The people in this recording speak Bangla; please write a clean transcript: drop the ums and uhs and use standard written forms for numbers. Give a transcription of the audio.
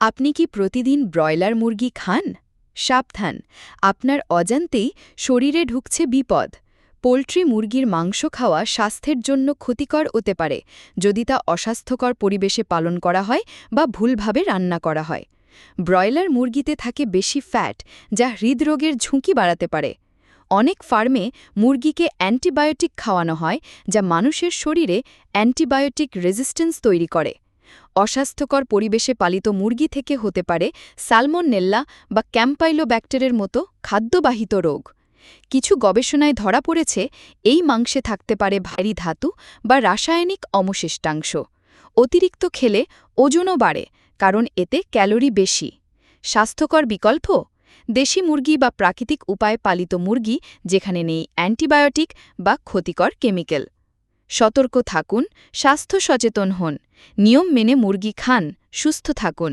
আপনি কি প্রতিদিন ব্রয়লার মুরগি খান? সাবধান, আপনার অজান্তেই শরীরে ঢুকছে বিপদ। পোল্ট্রি মুরগির মাংস খাওয়া স্বাস্থ্যের জন্য ক্ষতিকর হতে পারে যদি তা অস্বাস্থ্যকর পরিবেশে পালন করা হয় বা ভুলভাবে রান্না করা হয়। ব্রয়লার মুরগিতে থাকে বেশি ফ্যাট, যা হৃদরোগের ঝুঁকি বাড়াতে পারে। অনেক ফার্মে মুরগিকে অ্যান্টিবায়োটিক খাওয়ানো হয়, যা মানুষের শরীরে অ্যান্টিবায়োটিক রেজিস্ট্যান্স তৈরি করে। অস্বাস্থ্যকর পরিবেশে পালিত মুরগি থেকে হতে পারে সালমোনেল্লা বা ক্যাম্পাইলোব্যাক্টেরের মতো খাদ্যবাহিত রোগ। কিছু গবেষণায় ধরা পড়েছে এই মাংসে থাকতে পারে ভারী ধাতু বা রাসায়নিক অবশিষ্টাংশ। অতিরিক্ত খেলে ওজনও বাড়ে, কারণ এতে ক্যালোরি বেশি। স্বাস্থ্যকর বিকল্প: দেশি মুরগি বা প্রাকৃতিক উপায়ে পালিত মুরগি, যেখানে নেই অ্যান্টিবায়োটিক বা ক্ষতিকর কেমিক্যাল। সতর্ক থাকুন, স্বাস্থ্য সচেতন হন, নিয়ম মেনে মুরগি খান, সুস্থ থাকুন।